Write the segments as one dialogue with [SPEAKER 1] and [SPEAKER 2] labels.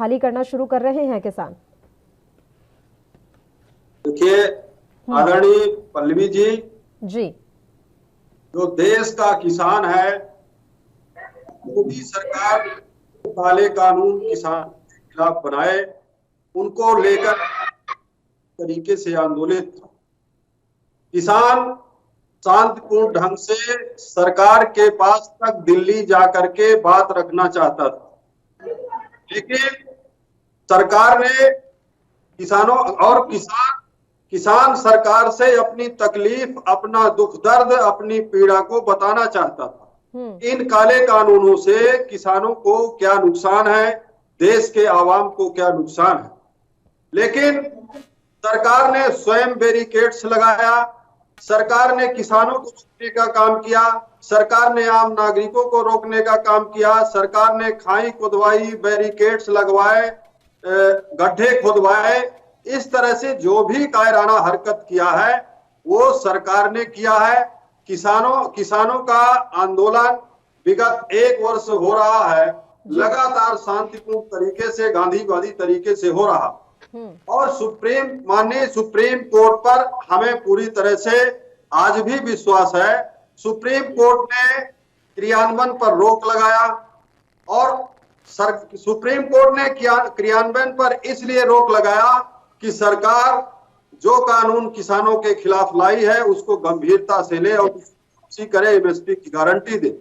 [SPEAKER 1] खाली करना शुरू कर रहे हैं किसान?
[SPEAKER 2] देखिए आदरणीय पल्लवी जी, जो देश का किसान है, मोदी सरकार काले कानून किसान के खिलाफ बनाए, उनको लेकर तरीके से आंदोलित था। किसान शांतिपूर्ण ढंग से सरकार के पास तक दिल्ली जाकर के बात रखना चाहता था, लेकिन सरकार ने किसानों और किसान सरकार से अपनी तकलीफ, अपना दुख दर्द, अपनी पीड़ा को बताना चाहता था। इन काले कानूनों से किसानों को क्या नुकसान है, देश के आवाम को क्या नुकसान है। लेकिन सरकार ने स्वयं बैरिकेड्स लगाया, सरकार ने किसानों को रोकने का काम किया, सरकार ने आम नागरिकों को रोकने का काम किया, सरकार ने खाई खुदवाई, बैरिकेड्स लगवाए, गड्ढे खुदवाए। इस तरह से जो भी कायराना हरकत किया है वो सरकार ने किया है। किसानों का आंदोलन विगत 1 वर्ष हो रहा है, लगातार शांतिपूर्ण तरीके से, गांधीवादी तरीके से हो रहा। और माननीय सुप्रीम कोर्ट पर हमें पूरी तरह से आज भी विश्वास है। सुप्रीम कोर्ट ने क्रियान्वयन पर रोक लगाया और सुप्रीम कोर्ट ने क्रियान्वयन पर इसलिए रोक लगाया कि सरकार जो कानून किसानों के खिलाफ लाई है उसको गंभीरता से ले और उसी करे, एमएसपी की गारंटी दे।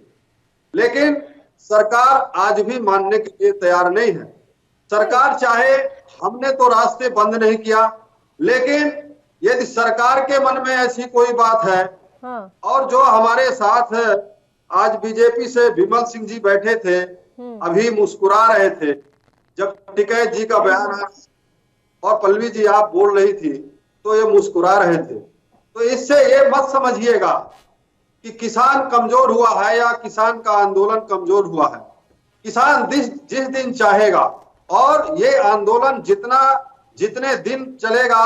[SPEAKER 2] लेकिन सरकार आज भी मानने के लिए तैयार नहीं है। सरकार चाहे, हमने तो रास्ते बंद नहीं किया, लेकिन यदि सरकार के मन में ऐसी कोई बात है, और जो हमारे साथ आज बीजेपी से विमल सिंह जी बैठे थे, अभी मुस्कुरा रहे थे जब टिकैत जी का बयान आया और पल्लवी जी आप बोल रही थी तो ये मुस्कुरा रहे थे। तो इससे ये मत समझिएगा कि किसान कमजोर हुआ है या किसान का आंदोलन कमजोर हुआ है। किसान जिस दिन चाहेगा, और ये आंदोलन जितने दिन चलेगा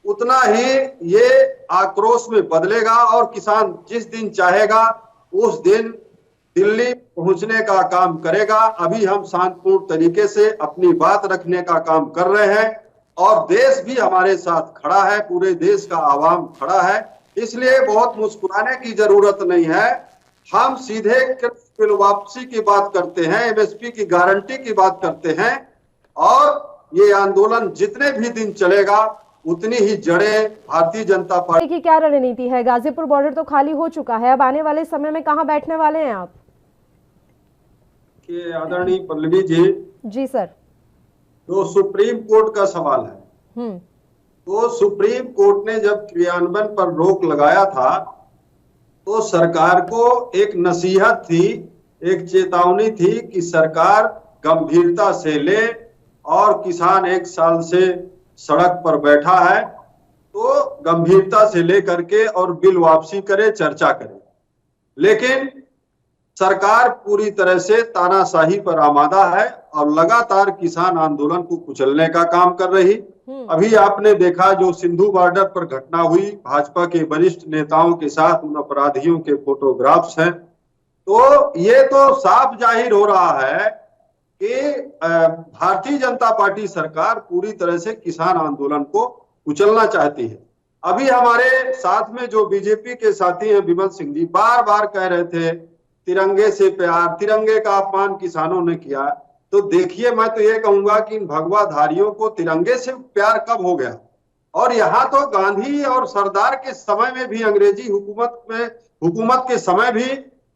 [SPEAKER 2] उतना ही ये आक्रोश में बदलेगा, और किसान जिस दिन चाहेगा उस दिन दिल्ली पहुंचने का काम करेगा। अभी हम शांतिपूर्ण तरीके से अपनी बात रखने का काम कर रहे हैं और देश भी हमारे साथ खड़ा है, पूरे देश का आवाम खड़ा है, इसलिए बहुत मुस्कुराने की जरूरत नहीं है। हम सीधे बिल वापसी की बात करते हैं, एमएसपी की गारंटी की बात करते हैं, और ये आंदोलन जितने भी दिन चलेगा उतनी ही जड़ें भारतीय जनता पार्टी
[SPEAKER 1] की क्या रणनीति है? गाजीपुर बॉर्डर तो खाली हो चुका है, अब आने वाले समय में कहां बैठने वाले हैं आप?
[SPEAKER 2] आदरणीय पल्लवी जी
[SPEAKER 1] सर,
[SPEAKER 2] तो सुप्रीम कोर्ट का सवाल है, तो सुप्रीम कोर्ट ने जब क्रियान्वयन पर रोक लगाया था तो सरकार को एक नसीहत थी, एक चेतावनी थी कि सरकार गंभीरता से ले, और किसान 1 साल से सड़क पर बैठा है तो गंभीरता से ले करके और बिल वापसी करे, चर्चा करे। लेकिन सरकार पूरी तरह से तानाशाही पर आमादा है और लगातार किसान आंदोलन को कुचलने का काम कर रही। अभी आपने देखा जो सिंधु बॉर्डर पर घटना हुई, भाजपा के वरिष्ठ नेताओं के साथ उन अपराधियों के फोटोग्राफ्स हैं, तो ये तो साफ जाहिर हो रहा है कि भारतीय जनता पार्टी सरकार पूरी तरह से किसान आंदोलन को कुचलना चाहती है। अभी हमारे साथ में जो बीजेपी के साथी हैं विमल सिंह जी बार बार कह रहे थे तिरंगे से प्यार, तिरंगे का अपमान किसानों ने किया। तो देखिए, मैं तो ये कहूंगा कि इन भगवाधारियों को तिरंगे से प्यार कब हो गया? और यहाँ तो गांधी और सरदार के समय में भी, अंग्रेजी हुकूमत के समय भी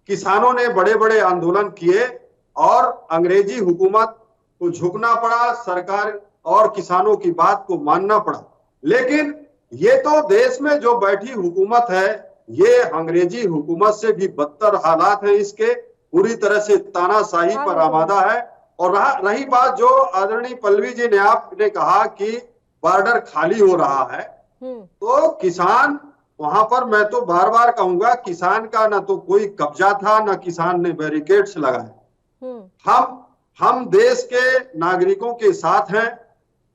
[SPEAKER 2] किसानों ने बड़े बड़े आंदोलन किए और अंग्रेजी हुकूमत को झुकना पड़ा, सरकार और किसानों की बात को मानना पड़ा। लेकिन ये तो देश में जो बैठी हुकूमत है, ये अंग्रेजी हुकूमत से भी बदतर हालात है, इसके पूरी तरह से तानाशाही पर आमादा है। और रही बात जो आदरणीय पल्लवी जी ने आपने कहा कि बॉर्डर खाली हो रहा है, तो किसान वहां पर, मैं तो बार बार कहूंगा, किसान का ना तो कोई कब्जा था, ना किसान ने बैरिकेड्स लगाए। हम देश के नागरिकों के साथ हैं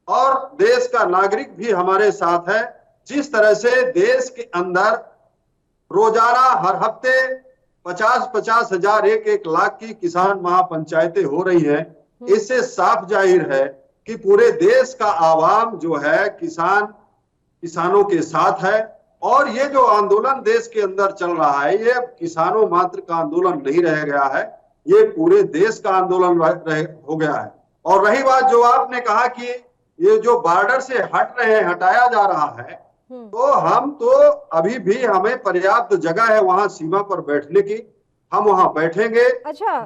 [SPEAKER 2] और देश का नागरिक भी हमारे साथ है। जिस तरह से देश के अंदर रोजाना हर हफ्ते 50-50 हजार 1-1 लाख की किसान महापंचायतें हो रही हैं, इससे साफ जाहिर है कि पूरे देश का आवाम जो है किसानों के साथ है। और ये जो आंदोलन देश के अंदर चल रहा है, ये किसानों मात्र का आंदोलन नहीं रह गया है, ये पूरे देश का आंदोलन हो गया है। और रही बात जो आपने कहा कि ये जो बॉर्डर से हट रहे हैं, हटाया जा रहा है, तो हम तो अभी भी हमें पर्याप्त जगह है वहां सीमा पर बैठने की, हम वहां बैठेंगे।
[SPEAKER 1] अच्छा,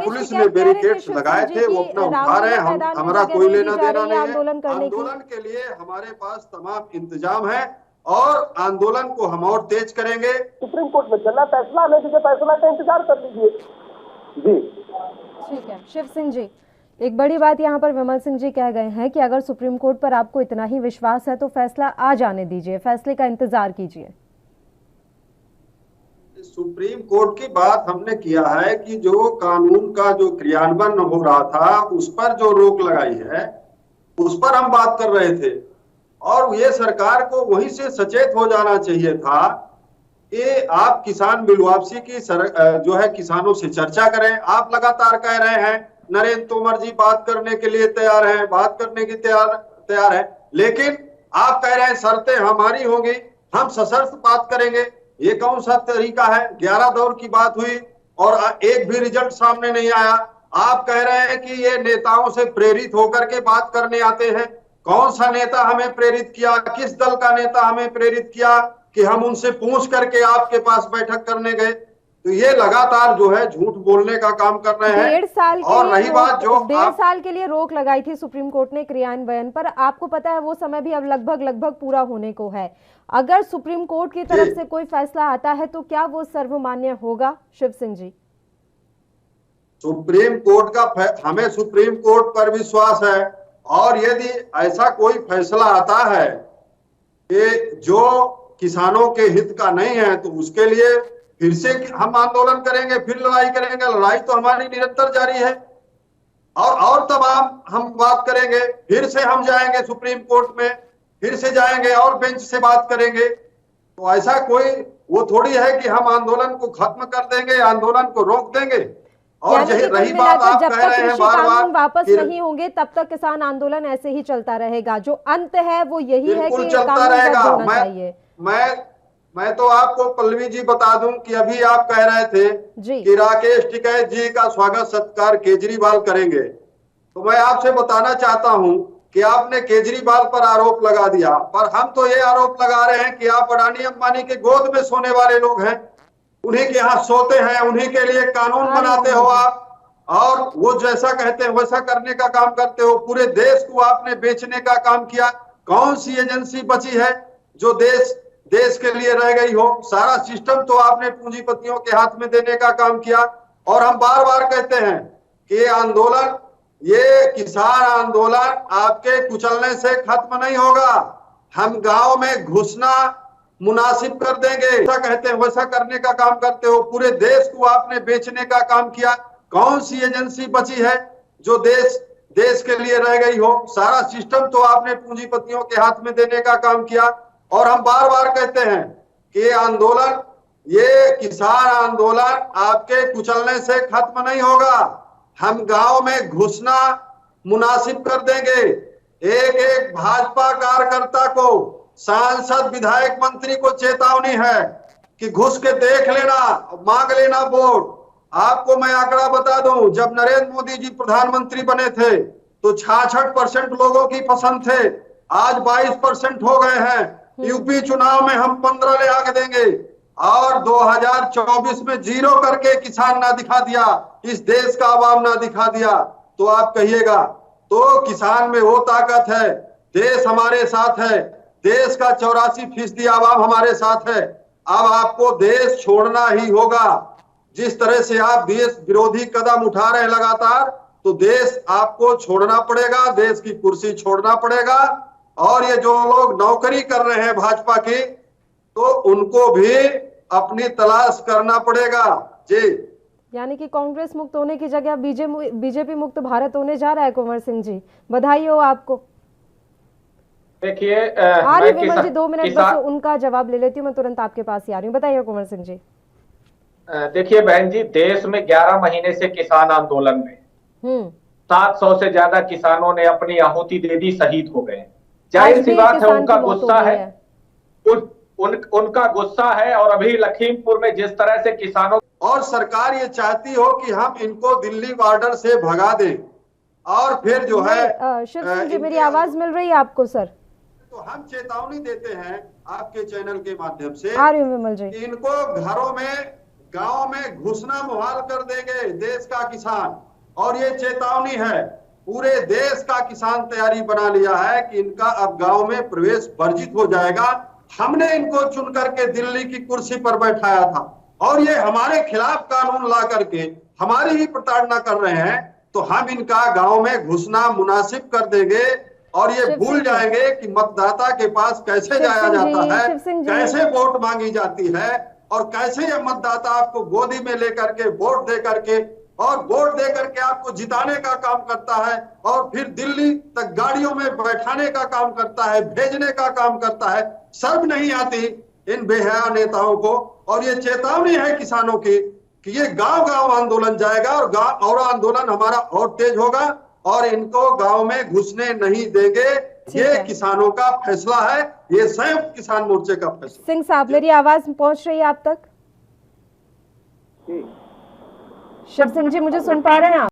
[SPEAKER 2] पुलिस ने बैरिकेड्स लगाए थे, वो अपना उठा रहे हैं, हमारा कोई लेना देना नहीं है। आंदोलन के लिए हमारे पास तमाम इंतजाम है और आंदोलन को हम और तेज करेंगे।
[SPEAKER 3] सुप्रीम कोर्ट में चलना फैसला, आने दीजिए, फैसला का इंतजार कर लीजिए। जी
[SPEAKER 1] ठीक है। शिव सिंह जी, एक बड़ी बात यहाँ पर विमल सिंह जी कह गए हैं कि अगर सुप्रीम कोर्ट पर आपको इतना ही विश्वास है तो फैसला आ जाने दीजिए, फैसले का इंतजार कीजिए।
[SPEAKER 2] सुप्रीम कोर्ट की बात हमने किया है कि जो कानून का जो क्रियान्वयन हो रहा था उस पर जो रोक लगाई है उस पर हम बात कर रहे थे। और ये सरकार को वहीं से सचेत हो जाना चाहिए था कि आप किसान बिल वापसी की जो है किसानों से चर्चा करें। आप लगातार कह रहे हैं नरेंद्र तोमर जी बात करने के लिए तैयार हैं, बात करने की तैयार है, लेकिन आप कह रहे हैं शर्तें हमारी होंगी, हम सशर्त बात करेंगे। ये कौन सा तरीका है? 11 दौर की बात हुई और एक भी रिजल्ट सामने नहीं आया। आप कह रहे हैं कि ये नेताओं से प्रेरित होकर के बात करने आते हैं। कौन सा नेता हमें प्रेरित किया? किस दल का नेता हमें प्रेरित किया कि हम उनसे पूछ करके आपके पास बैठक करने गए? तो ये लगातार जो है झूठ बोलने का काम कर रहे हैं।
[SPEAKER 1] 1.5 साल
[SPEAKER 2] और रही बात जो
[SPEAKER 1] 1.5 साल के लिए रोक लगाई थी सुप्रीम कोर्ट ने क्रियान्वयन पर, आपको पता है वो समय भी अब लगभग पूरा होने को है। अगर सुप्रीम कोर्ट की तरफ से कोई फैसला आता है तो क्या वो सर्वमान्य होगा? शिव सिंह जी,
[SPEAKER 2] सुप्रीम कोर्ट का हमें सुप्रीम कोर्ट पर विश्वास है और यदि ऐसा कोई फैसला आता है कि जो किसानों के हित का नहीं है तो उसके लिए फिर से हम आंदोलन करेंगे, फिर लड़ाई करेंगे। लड़ाई तो हमारी निरंतर जारी है और तमाम हम बात करेंगे। फिर से हम जाएंगे सुप्रीम कोर्ट में, फिर से जाएंगे और बेंच से बात करेंगे। तो ऐसा कोई वो थोड़ी है कि हम आंदोलन को खत्म कर देंगे, आंदोलन को रोक देंगे। और रही बात आप कह रहे हैं बार-बार
[SPEAKER 1] वापस नहीं होंगे तब तक किसान आंदोलन ऐसे ही चलता रहेगा। जो अंत है वो यही है कि
[SPEAKER 2] चलता रहेगा। मैं तो आपको पल्लवी जी बता दूं कि अभी आप कह रहे थे कि राकेश टिकैत जी का स्वागत सत्कार केजरीवाल करेंगे, तो मैं आपसे बताना चाहता हूं कि आपने केजरीवाल पर आरोप लगा दिया, पर हम तो ये आरोप लगा रहे हैं कि आप अडानी अंबानी के गोद में सोने वाले लोग हैं, उन्हीं के यहाँ सोते हैं, उन्हीं के लिए कानून बनाते हो आप और वो जैसा कहते हैं वैसा करने का काम करते हो। पूरे देश को आपने बेचने का काम किया। कौन सी एजेंसी बची है जो देश के लिए रह गई हो? सारा सिस्टम तो आपने पूंजीपतियों के हाथ में देने का काम किया। और हम बार बार कहते हैं कि ये किसान आंदोलन आपके कुचलने से खत्म नहीं होगा। हम गांव में घुसना मुनासिब कर देंगे। ऐसा कहते हैं वैसा करने का काम करते हो। पूरे देश को आपने बेचने का काम किया। कौन सी एजेंसी बची है जो देश के लिए रह गई हो? सारा सिस्टम तो आपने पूंजीपतियों के हाथ में देने का काम किया। और हम बार बार कहते हैं कि ये किसान आंदोलन आपके कुचलने से खत्म नहीं होगा। हम गांव में घुसना मुनासिब कर देंगे। एक एक भाजपा कार्यकर्ता को, सांसद, विधायक, मंत्री को चेतावनी है कि घुस के देख लेना, मांग लेना वोट। आपको मैं आंकड़ा बता दूं, जब नरेंद्र मोदी जी प्रधानमंत्री बने थे तो 66% लोगों की पसंद थे, आज 22% हो गए हैं। यूपी चुनाव में हम 15 ले आगे देंगे और 2024 में 0 करके किसान ना दिखा दिया, इस देश का आवाम ना दिखा दिया तो आप कहिएगा। तो किसान में वो ताकत है, देश हमारे साथ है, देश का 84% आवाम हमारे साथ है। अब आपको देश छोड़ना ही होगा। जिस तरह से आप देश विरोधी कदम उठा रहे हैं लगातार, तो देश आपको छोड़ना पड़ेगा, देश की कुर्सी छोड़ना पड़ेगा। और ये जो लोग नौकरी कर रहे हैं भाजपा की, तो उनको भी अपनी तलाश करना पड़ेगा। जी,
[SPEAKER 1] यानी कि कांग्रेस मुक्त होने की जगह बीजेपी मुक्त भारत होने जा रहा है। कुंवर सिंह जी, बधाई हो आपको।
[SPEAKER 4] देखिए
[SPEAKER 1] विमल जी 2 मिनट बस उनका जवाब ले लेती हूँ, मैं तुरंत आपके पास ही आ रही हूँ। बताइए कुंवर सिंह जी।
[SPEAKER 4] देखिए बहन जी, देश में 11 महीने से किसान आंदोलन में 700 से ज्यादा किसानों ने अपनी आहुति दे दी, शहीद हो गए।
[SPEAKER 1] आज
[SPEAKER 4] जाहिर सी
[SPEAKER 1] भी
[SPEAKER 4] बात है
[SPEAKER 1] किसान
[SPEAKER 4] उनका
[SPEAKER 1] की मौत हो
[SPEAKER 4] गुस्सा
[SPEAKER 1] गई
[SPEAKER 4] है, उनका गुस्सा है। और अभी लखीमपुर में जिस तरह से किसानों
[SPEAKER 2] और सरकार ये चाहती हो कि हम इनको दिल्ली बॉर्डर से भगा दें और फिर जो है
[SPEAKER 1] शिव सिंह जी, मेरी
[SPEAKER 2] इनके
[SPEAKER 1] आवाज मिल रही है आपको सर?
[SPEAKER 2] तो हम चेतावनी देते हैं आपके चैनल के माध्यम से
[SPEAKER 1] आ रही हूँ विमल जी।
[SPEAKER 2] कि इनको घरों में, गांव में घुसना मुहाल कर देंगे देश का किसान। और ये चेतावनी है, पूरे देश का किसान तैयारी बना लिया है कि इनका अब गांव में प्रवेश वर्जित हो जाएगा। हमने इनको चुन करके दिल्ली की कुर्सी पर बैठाया था और ये हमारे खिलाफ कानून ला करके हमारी ही प्रताड़ना कर रहे हैं, तो हम इनका गांव में घुसना मुनासिब कर देंगे और ये भूल जाएंगे कि मतदाता के पास कैसे जाया जाता है, कैसे वोट मांगी जाती है और कैसे ये मतदाता आपको गोदी में लेकर के वोट दे करके और वोट दे करके आपको जिताने का काम करता है और फिर दिल्ली तक गाड़ियों में बैठाने का काम करता है, भेजने का काम करता है। शर्म नहीं आती इन बेहया नेताओं को। और ये चेतावनी है किसानों की कि ये गांव गांव आंदोलन जाएगा और गांव और आंदोलन हमारा और तेज होगा और इनको गांव में घुसने नहीं देंगे। ये किसानों का फैसला है, ये संयुक्त किसान मोर्चे का फैसला।
[SPEAKER 1] सिंह साहब, मेरी आवाज पहुंच रही है आप तक? शिव सिंह जी, मुझे सुन पा रहे हैं आप?